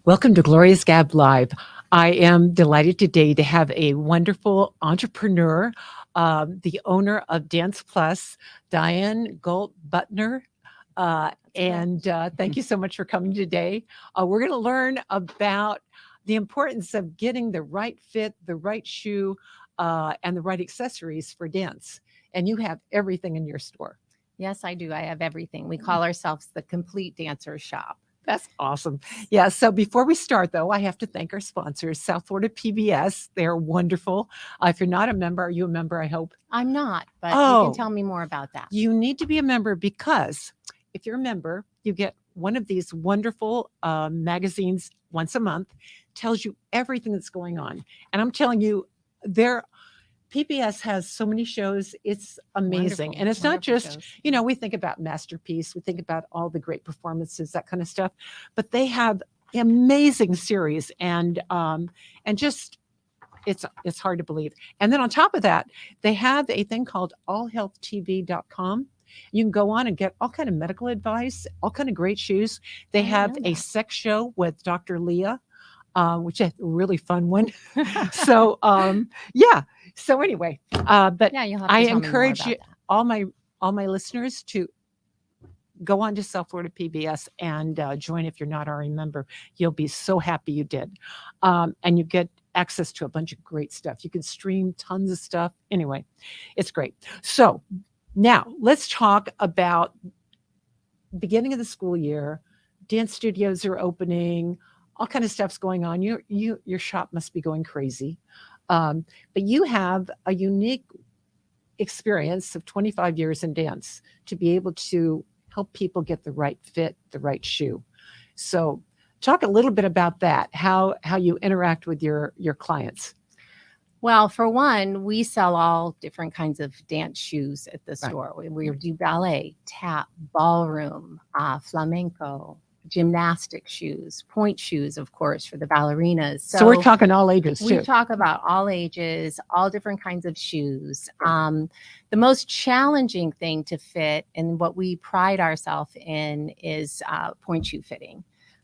Welcome to Gloria's Gab Live. I am delighted today to have a wonderful entrepreneur, the owner of Dance Plus, Diane Galt Buttner. And thank you so much for coming today. We're going to learn about the importance of getting the right fit, the right shoe, and the right accessories for dance. And you have everything in your store. Yes, I do. I have everything. We call ourselves the Complete Dancer Shop. That's awesome. Yeah. So before we start, though, I have to thank our sponsors, South Florida PBS. They're wonderful. If you're not a member, are you a member? I hope. I'm not, but you can tell me more about that. You need to be a member because if you're a member, you get one of these wonderful magazines once a month, tells you everything that's going on. And I'm telling you, PBS has so many shows. It's amazing. Wonderful, and it's not just, shows. We think about Masterpiece, we think about all the great performances, that kind of stuff, but they have amazing series and just it's hard to believe. And then on top of that, they have a thing called allhealthtv.com. You can go on and get all kind of medical advice, all kind of great shoes. They have a sex show with Dr. Leah, which is a really fun one. So, yeah. So anyway, but Yeah, you'll have to I tell me more encourage about you, that. all my listeners to go on to South Florida PBS and join if you're not already a member. You'll be so happy you did. And you get access to a bunch of great stuff. You can stream tons of stuff. Anyway, it's great. So now let's talk about beginning of the school year. Dance studios are opening. All kind of stuff's going on. Your shop must be going crazy. But you have a unique experience of 25 years in dance to be able to help people get the right fit, the right shoe. So talk a little bit about that, how you interact with your clients. Well, for one, we sell all different kinds of dance shoes at the store. We do ballet, tap, ballroom, flamenco, gymnastic shoes, point shoes, of course, for the ballerinas. So we're talking all ages too. We talk about all ages, all different kinds of shoes. The most challenging thing to fit and what we pride ourselves in is point shoe fitting.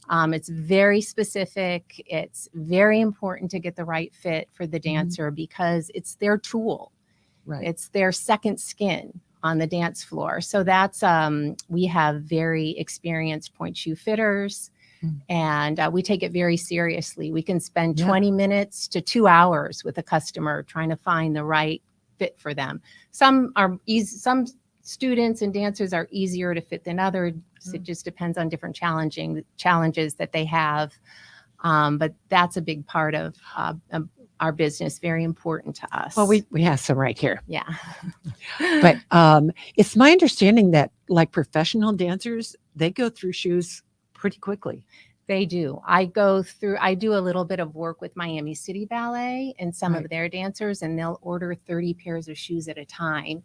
It's very specific. It's very important to get the right fit for the dancer because it's their tool. Right. It's their second skin on the dance floor. So that's, we have very experienced point shoe fitters and we take it very seriously. We can spend 20 minutes to 2 hours with a customer trying to find the right fit for them. Some are easy, some students and dancers are easier to fit than others. It just depends on different challenges that they have. But that's a big part of our business, very important to us. Well, we have some right here. Yeah. But it's my understanding that like professional dancers, they go through shoes pretty quickly. They do. I do a little bit of work with Miami City Ballet and some of their dancers, and they'll order 30 pairs of shoes at a time.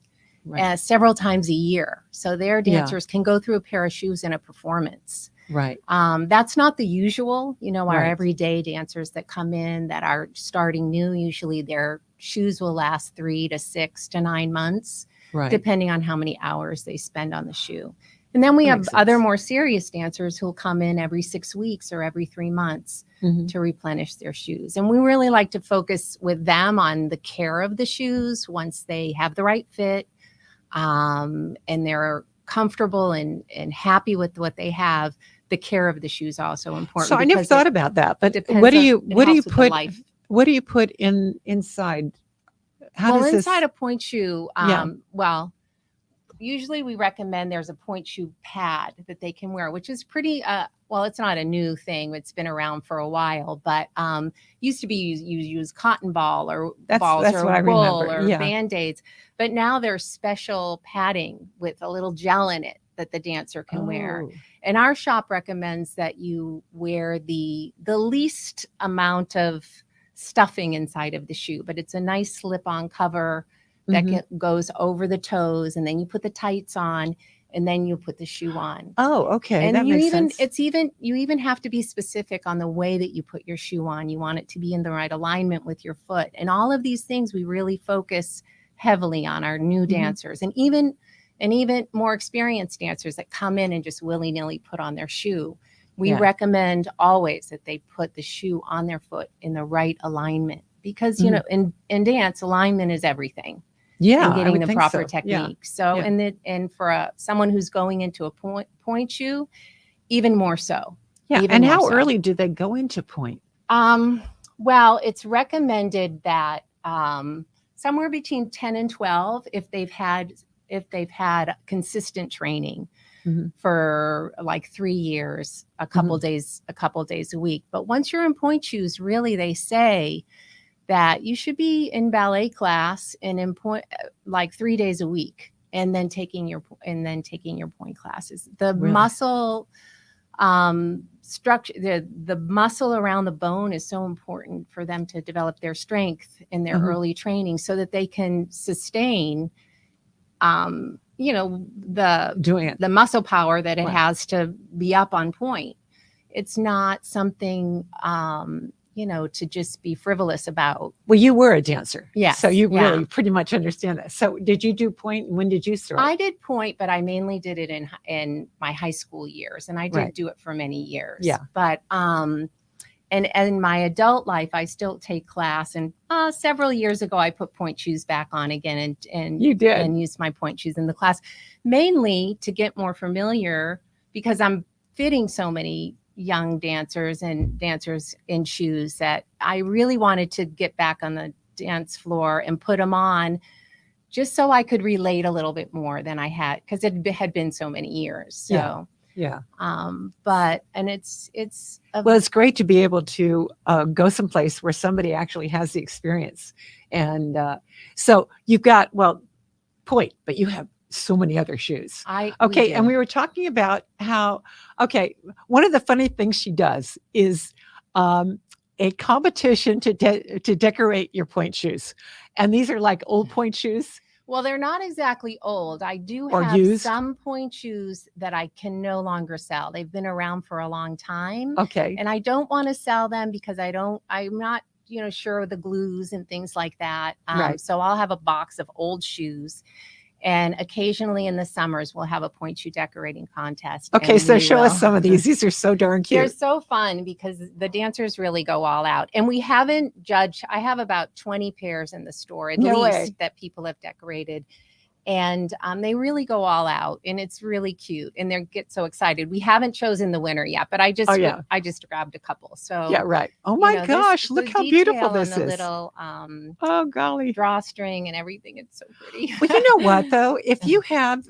Several times a year. So their dancers can go through a pair of shoes in a performance. Right. That's not the usual, our everyday dancers that come in that are starting new. Usually their shoes will last 3 to 6 to 9 months, depending on how many hours they spend on the shoe. And then we have other more serious dancers who'll come in every 6 weeks or every 3 months to replenish their shoes. And we really like to focus with them on the care of the shoes once they have the right fit. And they're comfortable and happy with what they have. The care of the shoes also important. So I never thought about that. But what do you put inside? Inside a point shoe, usually we recommend there's a point shoe pad that they can wear, which is pretty, it's not a new thing. It's been around for a while, but used to be you use cotton ball or balls or wool or Band-Aids. But now there's special padding with a little gel in it that the dancer can wear. And our shop recommends that you wear the least amount of stuffing inside of the shoe, but it's a nice slip-on cover that goes over the toes, and then you put the tights on, and then you put the shoe on. Oh, okay. And that you makes sense. you even have to be specific on the way that you put your shoe on. You want it to be in the right alignment with your foot. And all of these things we really focus heavily on our new dancers and even more experienced dancers that come in and just willy-nilly put on their shoe. We Yeah. recommend always that they put the shoe on their foot in the right alignment because, you know, in dance, alignment is everything. Yeah, And I getting would the think proper so. technique. So, Yeah. and for someone who's going into a point shoe, even more so. Yeah. Even And more how so. early do they go into point? Well, it's recommended that somewhere between 10 and 12 if they've had consistent training for like 3 years, a couple days a week. But once you're in point shoes, really they say that you should be in ballet class and in point like 3 days a week, and then taking your point classes. The muscle structure, the muscle around the bone is so important for them to develop their strength in their early training so that they can sustain you know, the muscle power that it has to be up on point. It's not something you know, to just be frivolous about. Well, you were a dancer. Yeah. So you really pretty much understand that. So did you do point? When did you start? I did point, but I mainly did it in my high school years, and I did do it for many years. Yeah. But and in my adult life, I still take class. And several years ago, I put point shoes back on again, and you did, and used my point shoes in the class, mainly to get more familiar because I'm fitting so many young dancers and dancers in shoes that I really wanted to get back on the dance floor and put them on just so I could relate a little bit more than I had, because it had been so many years. So but and it's well, it's great to be able to go someplace where somebody actually has the experience. And so you've got point, but you have so many other shoes. And we were talking about how one of the funny things she does is a competition to decorate your point shoes, and these are like old point shoes. Well, they're not exactly old. I do have some point shoes that I can no longer sell. They've been around for a long time. Okay. And I don't want to sell them because I'm not, sure of the glues and things like that. So I'll have a box of old shoes. And occasionally in the summers, we'll have a point shoe decorating contest. Okay, so show us some of these. These are so darn cute. They're so fun because the dancers really go all out. And we haven't judged. I have about 20 pairs in the store at least that people have decorated. And they really go all out, and it's really cute. And they get so excited. We haven't chosen the winner yet, but I just grabbed a couple. So Oh my gosh, look how beautiful this is. Little oh golly, drawstring and everything. It's so pretty. Well, you know what though, if you have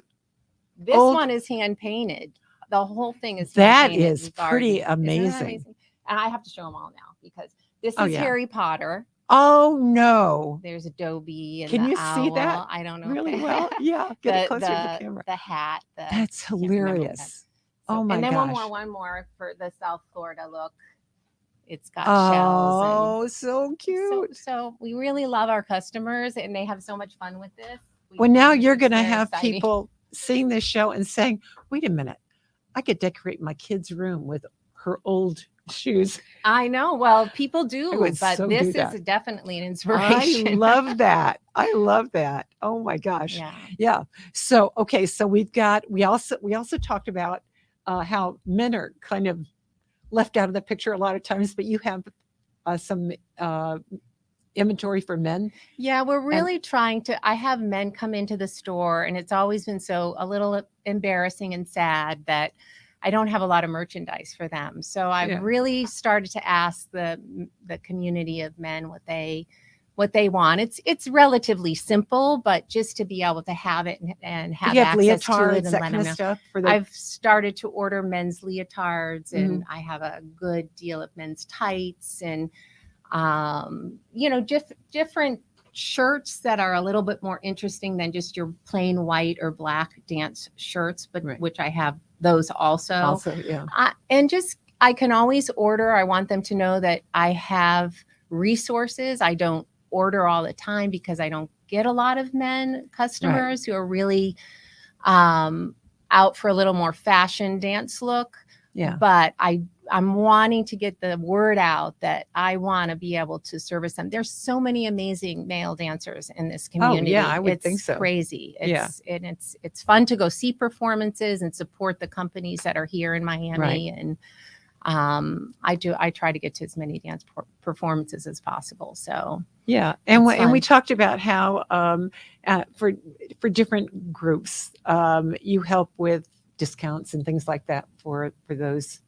this one is hand painted. The whole thing is that is pretty amazing. And I have to show them all now because this is Harry Potter. Oh no! There's Adobe and can you owl. see that? I don't know really well. Yeah, get it closer to the camera. The hat. That's hilarious. Oh my gosh! And then one more for the South Florida look. It's got shells. Oh, so cute. So we really love our customers, and they have so much fun with this. Well, now you're going to have people seeing this show and saying, "Wait a minute, I could decorate my kid's room with her old shoes." I know. Well, people do, but this is definitely an inspiration. I love that. Oh my gosh. Yeah. So, okay. So we also talked about how men are kind of left out of the picture a lot of times, but you have some inventory for men. Yeah, we're really trying to. I have men come into the store, and it's always been a little embarrassing and sad that I don't have a lot of merchandise for them. So I've really started to ask the community of men what they want. It's relatively simple, but just to be able to have it and have access to it and let them know. Stuff I've started to order men's leotards, and I have a good deal of men's tights and different shirts that are a little bit more interesting than just your plain white or black dance shirts, but which I have those also. I can always order. I want them to know that I have resources. I don't order all the time because I don't get a lot of men customers who are really out for a little more fashion dance look. Yeah. But I I'm wanting to get the word out that I want to be able to service them. There's so many amazing male dancers in this community. Oh, yeah, I would it's think so. Crazy. Yeah. And it's fun to go see performances and support the companies that are here in Miami. Right. And I try to get to as many dance performances as possible. So yeah, and it's and we fun. talked about how for different groups, you help with discounts and things like that for those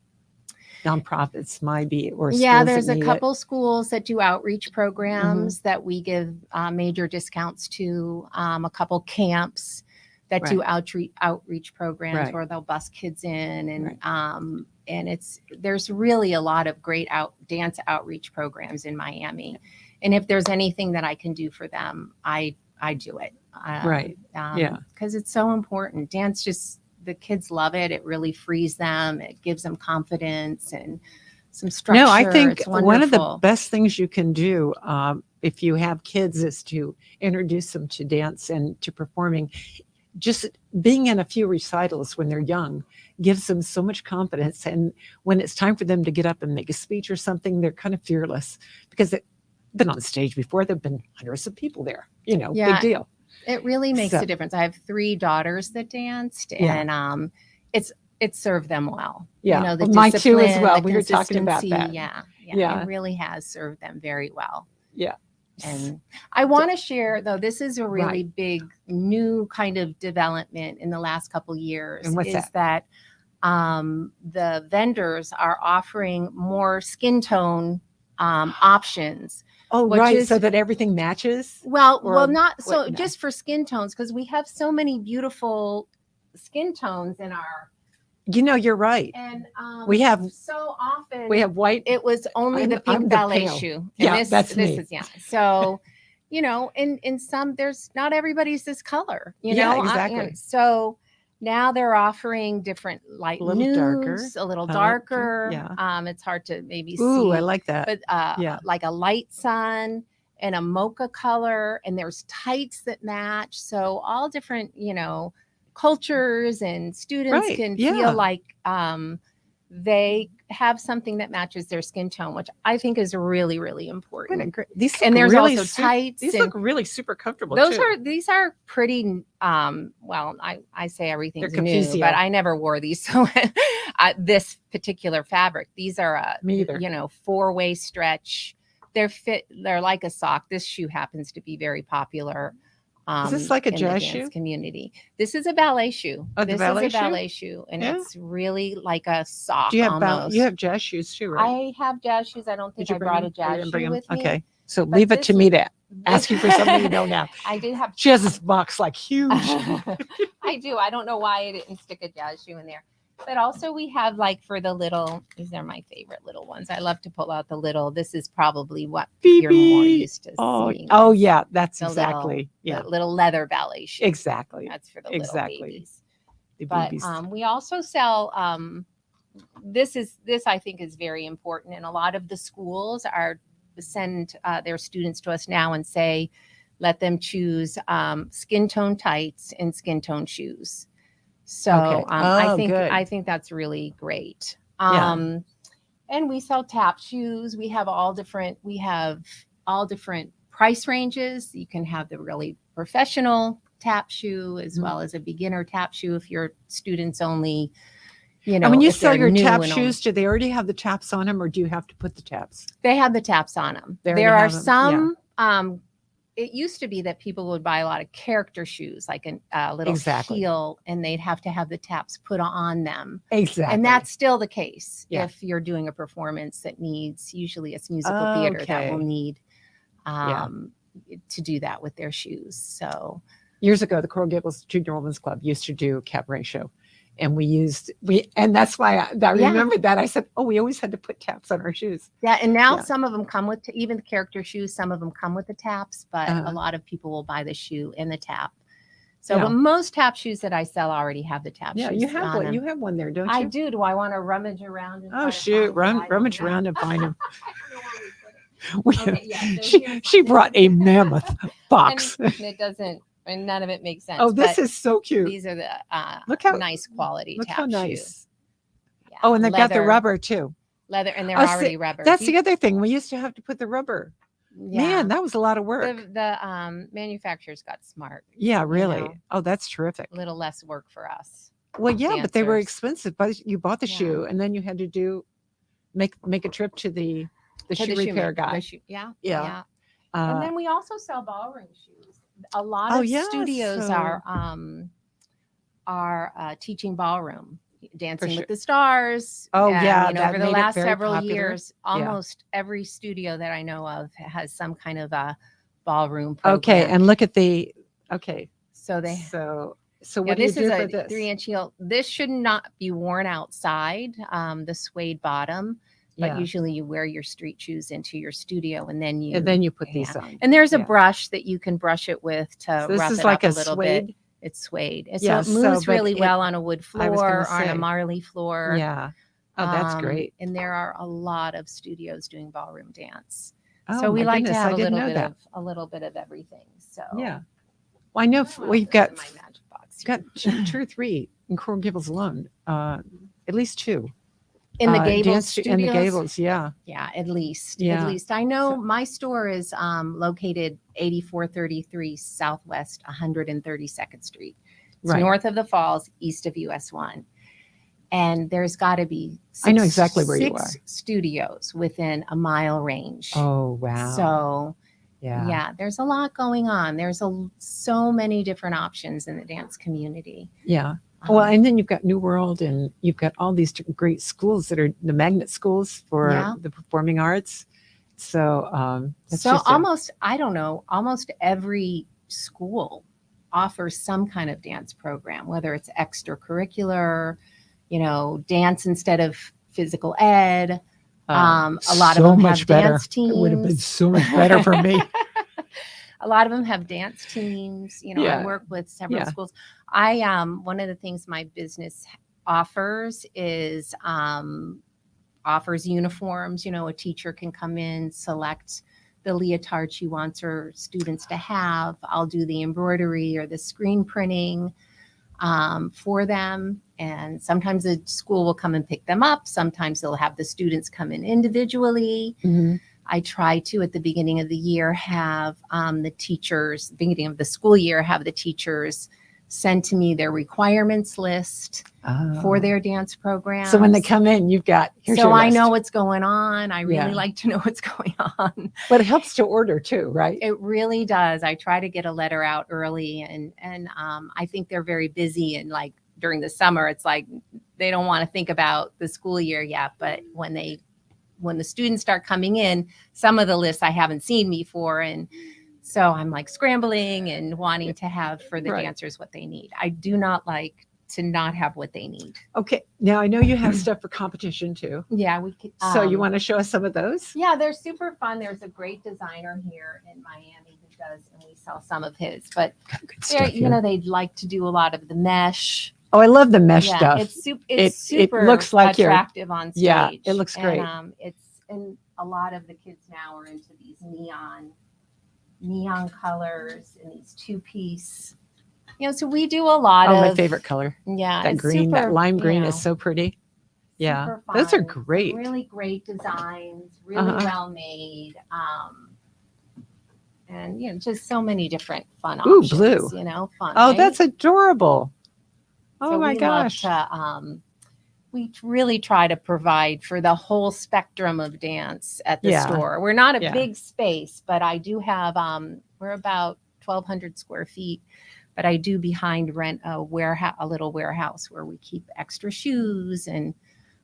nonprofits, might be, or Yeah, schools there's that a need it. couple schools that do outreach Mm-hmm. programs that we give major discounts to. A couple camps that do outreach programs Right. where they'll bus kids in, and Right. and there's really a lot of great dance outreach programs in Miami. And if there's anything that I can do for them, I do it. Right. Yeah. Because it's so important. Dance the kids love it. It really frees them. It gives them confidence and some structure. No, I think it's one of the wonderful. best things you can do if you have kids is to introduce them to dance and to performing. Just being in a few recitals when they're young gives them so much confidence. And when it's time for them to get up and make a speech or something, they're kind of fearless because they've been on the stage before. There've been hundreds of people there, Yeah. big deal. It really makes So- a difference. I have 3 daughters that danced, Yeah. and it served them well. Yeah. The Mine too as discipline, well. the We were talking about consistency. that. Yeah. Yeah. It really has served them very well. Yeah. And I want to share, though, this is a really Right. big new kind of development in the last couple years. And what's is that the vendors are offering more skin tone options. Oh, Which right. is- So that everything matches. Well, Or not so what- no. just for skin tones, because we have so many beautiful skin tones in our, You're right. and We have- so often We have white. it was only the I'm pink the ballet pale. shoe. And Yeah, this, that's this me. is So, in some, there's not everybody's this color. Yeah, exactly. And so now they're offering different light A little darker. nudes, a little I like it. darker. Yeah. It's hard to maybe Ooh, see, I like that. but Yeah. like a light sun and a mocha color, and there's tights that match. So all different, cultures and students Right, can yeah. feel like they have something that matches their skin tone, which I think is really, really What a important. great, these And look there's really also tights. These and look really super comfortable. those too. these are pretty well, I say everything's They're new, Capezio. but I never wore these. So this particular fabric, these are Me either. 4-way stretch. They're like a sock. This shoe happens to be very popular. Is this like a in the jazz dance shoe? community. This is a ballet shoe. Oh, the This ballet is a shoe? ballet shoe, and Yeah. it's really like a sock. Do you have almost. you have jazz shoes too, right? I have jazz shoes. I don't think Did you I bring brought them? a Or you jazz didn't shoe bring them? with me. Okay, so but leave it to this me is- to ask you for something you know now. I did have. She has this box like huge. I do. I don't know why I didn't stick a jazz shoe in there. But also we have like for the little, these are my favorite little ones. I love to pull out the little. This is probably what you're more BB. used to Oh, seeing. oh yeah, that's The exactly. The Yeah, little leather ballet shoe. exactly. That's for the Exactly. little babies. The But BBs. we also sell this I think is very important, and a lot of the schools send their students to us now and say, let them choose skin tone tights and skin tone shoes. So Okay. Oh, good. I think that's really great. Yeah. And we sell tap shoes. We have all different price ranges. You can have the really professional tap shoe as well as a beginner tap shoe if your students only, And when you if sell they're your new tap and shoes, do they already have the taps on them, or do you have to put the taps? they have the taps on them. They already There are have 'em, some, it used to be that people would buy a lot of character shoes, like a little Exactly. heel, and they'd have to have the taps put on them. Exactly. And that's still the case Yeah. if you're doing a performance that usually it's musical theater that will Okay. need Yeah. to do that with their shoes. So years ago, the Coral Gables Junior Women's Club used to do a cabaret show. And and that's why I Yeah. remembered that. I said, oh, we always had to put taps on our shoes. yeah, and now Yeah. some of them come with, even the character shoes, some of them come with the taps, but Uh-huh. a lot of people will buy the shoe and the tap. So, Yeah. but most tap shoes that I sell already have the tap Yeah, shoes you have on one. them. You have one there, don't you? I do. Do I want to rummage around? And try Oh, to shoot. find it? I don't Rummage know. around and find them. I don't know where we put it. Okay, yeah, so here's she my- brought a mammoth box. And it doesn't, and none of it makes sense. Oh, this but is so cute. these are the Look how- nice quality Look tap how shoe. nice. Yeah, Oh, and they've got the leather. rubber too. leather, and they're Oh, see, already rubber. That's the other thing. We used to have to put the rubber. Yeah. Man, that was a lot of work. The manufacturers got smart. Yeah, really. know. Oh, that's terrific. A little less work for us. Well, yeah, but they were dancers. expensive. But you bought the Yeah. shoe, and then you had to make a trip to the To shoe the repair shoemaker, guy. Yeah. Yeah. And then we also sell ballroom shoes. A lot oh, of yeah, studios so- are teaching ballroom, Dancing sure. with the Stars. Oh, and, yeah, you know, that over the made it last very several popular. years, Yeah. almost every studio that I know of has some kind of a ballroom program. Okay, and look at the so they so yeah, what do you this do is for a this? 3-inch heel. This should not be worn outside. The suede bottom. But Yeah. usually you wear your street shoes into your studio and then you put these on. And there's a Yeah. brush that you can brush it with to So this rough is it like up a a little suede. bit. It's suede. And Yeah, so it moves but really well on a wood I was floor gonna or on a say. marley floor. Yeah. Oh, that's great. And there are a lot of studios doing ballroom dance. Oh, so we my like goodness, to have I a didn't little know bit that. of everything. So Yeah. Well, I know what else we've is got in my magic box got two or three in Coral Gables alone. At least two. in the Gables dance studios. in the Gables, yeah. Yeah, at least. Yeah. At least. I know So- my store is located 8433 Southwest 132nd Street. It's Right. north of the Falls, east of US 1. And there's got to be I know exactly where you six studios within a mile range. Oh, wow. So, yeah. yeah, there's a lot going on. There's so many different options in the dance community. Yeah. Well, and then you've got New World, and you've got all these great schools that are the magnet schools for Yeah. the performing arts. So, that's So just almost every school offers some kind of dance program, whether it's extracurricular, dance instead of physical ed. A lot of so them much have better. dance teams. It would have been so much better for me. A lot of them have dance teams. Yeah. I work with several Yeah. schools. One of the things my business offers is offers uniforms. A teacher can come in, select the leotard she wants her students to have. I'll do the embroidery or the screen printing for them. And sometimes the school will come and pick them up. Sometimes they'll have the students come in individually. Mhm. I try to, at the beginning of the year, have beginning of the school year, have the teachers send to me their requirements list for Oh. their dance program. So when they come in, here's so your I list. know what's going on. I really Yeah. like to know what's going on. But it helps to order too, right? It really does. I try to get a letter out early, and I think they're very busy, and like during the summer, it's like they don't want to think about the school year yet. But when the students start coming in, some of the lists I haven't seen before, and so I'm like scrambling and wanting to have for the Right. dancers what they need. I do not like to not have what they need. Okay. Now I know you have stuff for competition too. Yeah, we could. So you want to show us some of those? Yeah, they're super fun. There's a great designer here in Miami who does, and we sell some of his. But Good they're, stuff here. they'd like to do a lot of the mesh. Oh, I love the mesh stuff. It's It super looks like you're- attractive on stage. Yeah, it looks great. And a lot of the kids now are into these neon colors and these two-piece. So we do a lot of my favorite color. Yeah, That it's green, that super, lime green you is know, so pretty. Yeah, super those are fun, great. Really great designs, really Uh-huh. well made. And just so many different fun Ooh, options. blue. Fun. Oh, right? that's adorable. Oh So my we love gosh. to, we really try to provide for the whole spectrum of dance at the Yeah. store. We're not a Yeah. big space, but I do have, we're about 1,200 square feet, but I do behind rent a little warehouse where we keep extra shoes and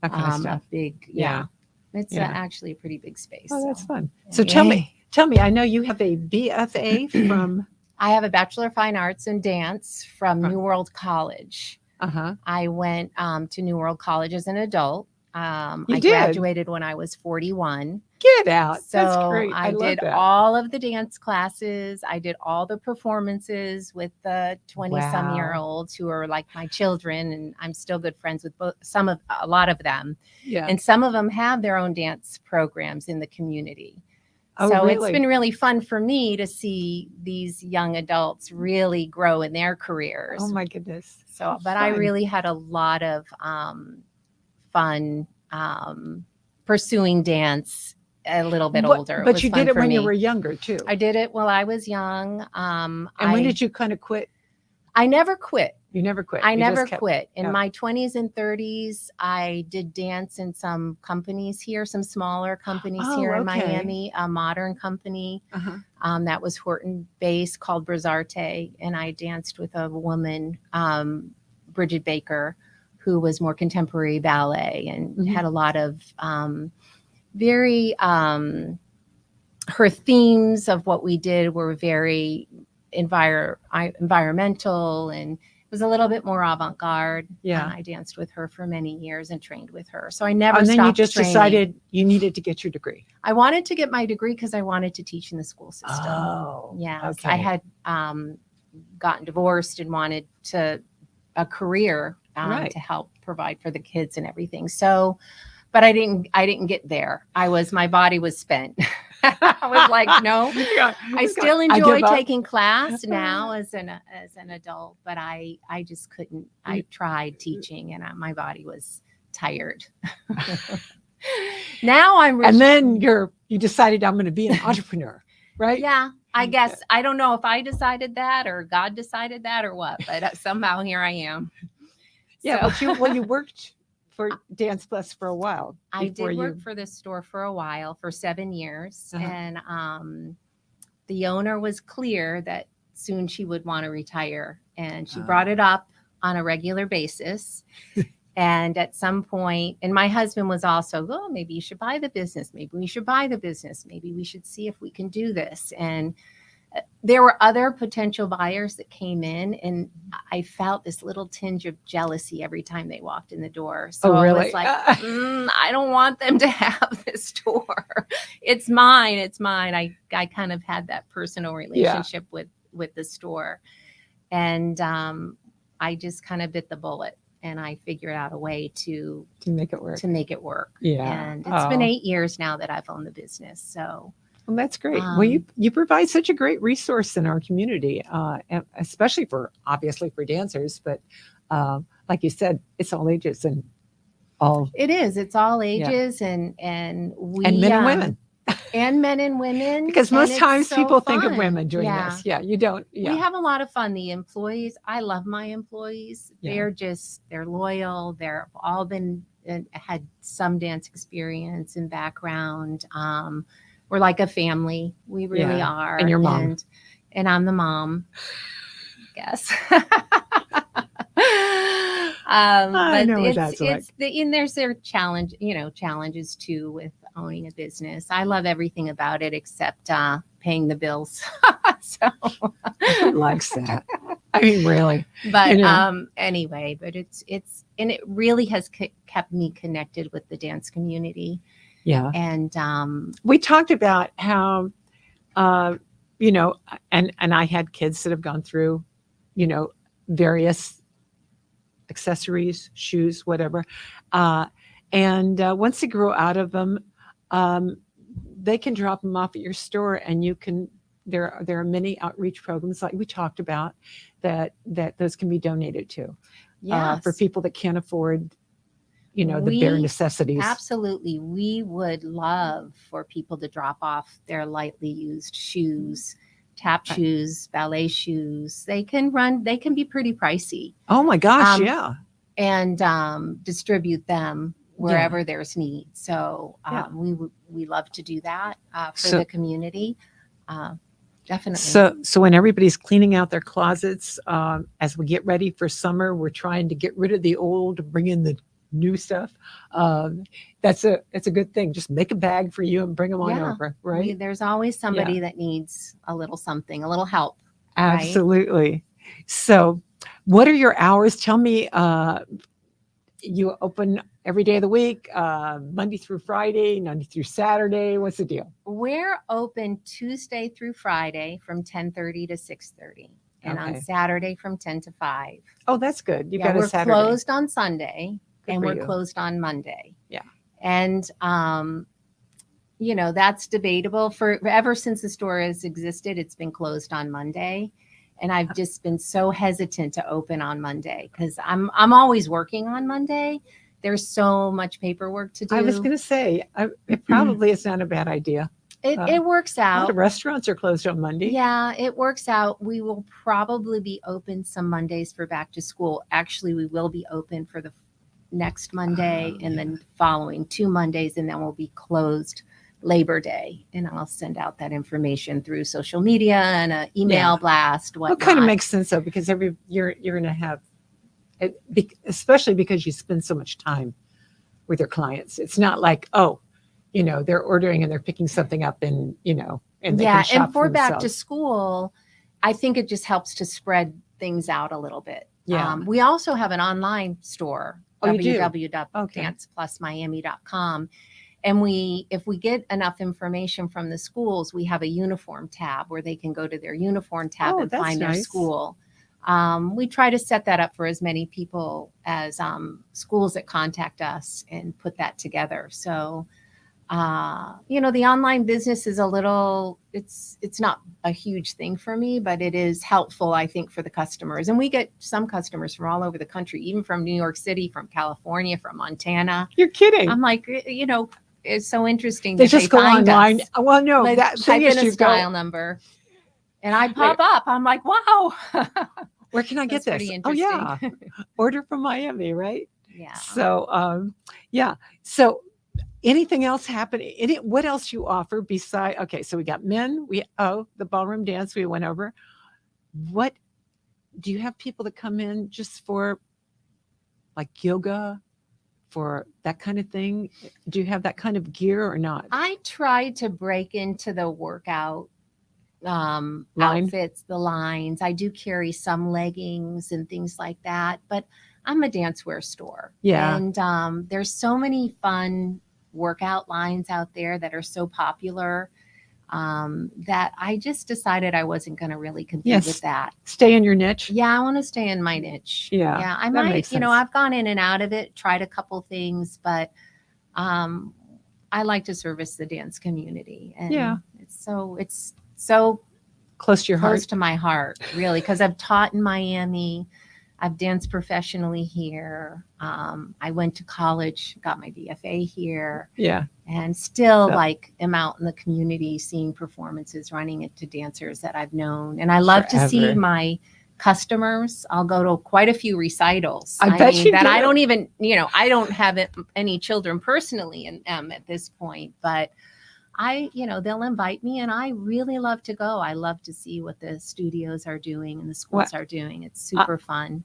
That kind of a stuff. big, Yeah. It's Yeah. actually a pretty big space. Oh, that's so. fun. So tell me, I know you have a BFA from, I have a Bachelor of Fine Arts in Dance from Huh. New World College. uh-huh. I went to New World College as an adult. You I did? graduated when I was 41. Get out. So That's great. I love did that. all of the dance classes. I did all the performances with the 20-some-year-olds who are like my children, and I'm still good friends with a lot of them. Yeah. And some of them have their own dance programs in the community. Oh, So it's really? been really fun for me to see these young adults really grow in their careers. Oh my goodness. So, How but I fun. really had a lot of fun pursuing dance a little bit But- older. It But was you fun did it for when you me. were younger too. I did it while I was young. And when did you kind of quit? I never quit. You never quit. I You never just kept- quit. In yeah. my 20s and 30s, I did dance in some companies here, some smaller companies Oh, here in okay. Miami, a modern company Uh-huh. that was Horton based called Brazarte. And I danced with a woman, Bridget Baker, who was more contemporary ballet and Mhm. had a lot of very, her themes of what we did were very environmental, and it was a little bit more avant-garde. Yeah. I danced with her for many years and trained with her. So I never And stopped then you just training. decided you needed to get your degree. I wanted to get my degree because I wanted to teach in the school system. Oh, Yes. okay. I had gotten divorced and wanted a career Right. to help provide for the kids and everything. So, but I didn't get there. My body was spent. I was like, no. Yeah. I still I enjoy give up. taking class now as an adult, but I just couldn't. I tried teaching, and my body was tired. Now I'm. And then you decided I'm going to be an entrepreneur, right? Yeah, I guess I don't know if I decided that or God decided that or what, but somehow here I am. Yeah. So- But you worked for Dance Plus for a while. I did before work for this store for a while, for 7 years, Uh-huh. and the owner was clear that soon she would want to retire, and she brought it up on a regular basis. And at some point, and my husband was also, oh, maybe you should buy the business. Maybe we should buy the business. Maybe we should see if we can do this. And there were other potential buyers that came in, and I felt this little tinge of jealousy every time they walked in the door. So Oh, I really? was like, I don't want them to have this store. It's mine. It's mine. I kind of had that personal relationship with the store. And I just kind of bit the bullet, and I figured out a way to make it work. Yeah. And it's been 8 years now that I've owned the business. So Well, that's great. Well, you provide such a great resource in our community, and especially obviously for dancers, but like you said, it's all ages and all. It is. It's all ages, and we and men and women. And men and women. Because most times so people think of fun. women doing this. Yeah, you don't. Yeah. We have a lot of fun. The employees, I love my employees. Yeah. They're loyal. They're all had some dance experience and background. We're like a family. We really are. And your mom. And I'm the mom, I guess. I But know what that's like. and there's their challenges too with owning a business. I love everything about it except paying the bills. So Who likes that? I mean, really. But anyway, but it's and it really has kept me connected with the dance community. Yeah. And we talked about how and I had kids that have gone through, various accessories, shoes, whatever. And once they grow out of them, they can drop them off at your store, and there are many outreach programs like we talked about that those can be donated to for people that can't afford, the bare necessities. Absolutely. We would love for people to drop off their lightly used shoes, tap shoes, ballet shoes. They can be pretty pricey. Oh my gosh, yeah. And distribute them wherever there's need. So we love to do that for the community. Definitely. So when everybody's cleaning out their closets, as we get ready for summer, we're trying to get rid of the old, bring in the new stuff. It's a good thing. Just make a bag for you and bring them on over, right? There's always somebody that needs a little something, a little help. Absolutely. Right? So what are your hours? Tell me, you open every day of the week, Monday through Friday, Monday through Saturday. What's the deal? We're open Tuesday through Friday from 10:30 to 6:30, and on Saturday from 10 to 5. Oh, that's good. We're closed on Sunday, and we're closed on Monday. Yeah. And that's debatable. Ever since the store has existed, it's been closed on Monday. And I've just been so hesitant to open on Monday because I'm always working on Monday. there's so much paperwork to do. I was going to say, it probably is not a bad idea. It works A lot out. of restaurants are closed on Monday. Yeah, it works out. We will probably be open some Mondays for back to school. Actually, we will be open for the next Monday and then following 2 Mondays, and then we'll be closed Labor Day. And I'll send out that information through social media and an email blast. Well, it kind of makes sense though, because you're going to have, especially because you spend so much time with your clients. It's not like, they're ordering and they're picking something up and, and they can shop and for back to themselves. school, I think it just helps to spread things out a little bit. Yeah. We also have an online store, www.danceplusmiami.com. And if we get enough information from the schools, we have a uniform tab where they can go to their uniform tab and find their school. We try to set that up for as many people as schools that contact us and put that together. So, the online business is it's not a huge thing for me, but it is helpful, I think, for the customers. And we get some customers from all over the country, even from New York City, from California, from Montana. You're kidding. I'm like, it's so interesting. They just go online. Us. Well, no, type in a style number, and I pop up. I'm like, wow. Where can I get this? Oh yeah, order from Miami, right? Yeah. So, So, anything else happen? What else you offer beside? Okay, so we got men. The ballroom dance we went over. What do you have people that come in just for like yoga? For that kind of thing? Do you have that kind of gear or not? I tried to break into the workout outfits, the lines. I do carry some leggings and things like that, but I'm a dancewear store. Yeah. And there's so many fun workout lines out there that are so popular that I just decided I wasn't going to really compete with that. Stay in your niche. Yeah, I want to stay in my niche. Yeah, I might, I've gone in and out of it, tried a couple things, but I like to service the dance community. And it's so close to your heart. Close to my heart, really, because I've taught in Miami. I've danced professionally here. I went to college, got my DFA here. Yeah. And still am out in the community seeing performances, running it to dancers that I've known. And I love to see my customers. I'll go to quite a few recitals. I bet you that do. I don't even, I don't have any children personally at this point, but they'll invite me and I really love to go. I love to see what the studios are doing and the schools are doing. It's super fun.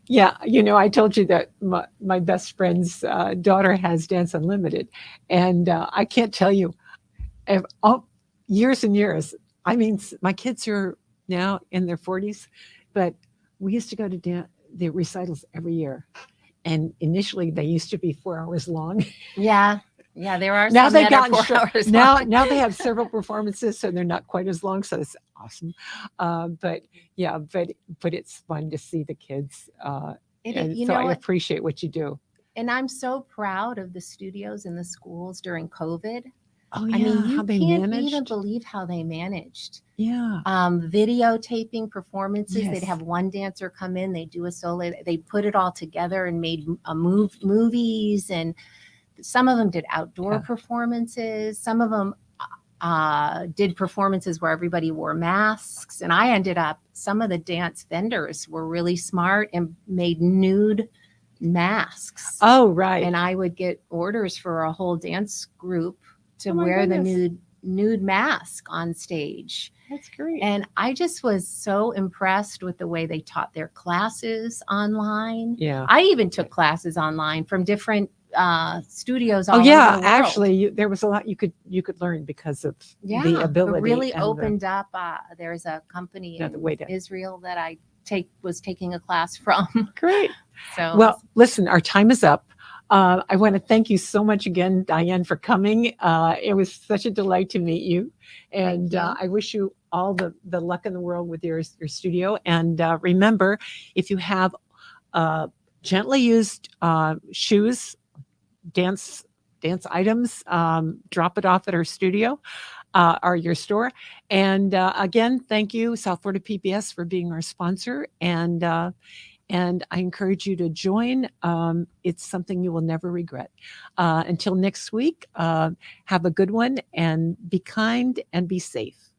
Yeah. I told you that my best friend's daughter has Dance Unlimited. And I can't tell you, years and years. I mean, my kids are now in their 40s, but we used to go to the recitals every year. And initially they used to be 4 hours long. Yeah. Yeah, there are now some they've that gotten are 4 hours now long. Now they have several performances, so they're not quite as long. So it's awesome. But it's fun to see the kids. I appreciate what you do. And I'm so proud of the studios and the schools during COVID. Oh yeah, I mean, you how they can't managed. even believe how they managed. Yeah. Videotaping performances. Yes. They'd have one dancer come in, they do a solo, they put it all together and made movies, and some of them did outdoor performances. Some of them did performances where everybody wore masks. And I ended up, some of the dance vendors were really smart and made nude masks. Oh, right. And I would get orders for a whole dance group to wear the nude mask on stage. That's great. And I just was so impressed with the way they taught their classes online. Yeah. I even took classes online from different studios all over the world. Actually, there was a lot you could learn because of the ability. It really opened up. There's a company in to Israel that I was taking a class from. Great. So well, listen, our time is up. I want to thank you so much again, Diane, for coming. It was such a delight to meet you, and I wish you all the luck in the world with your studio. And remember, if you have gently used shoes, dance items, drop it off at our studio or your store. And again, thank you, South Florida PBS, for being our sponsor. And And I encourage you to join. It's something you will never regret. Until next week, have a good one and be kind and be safe.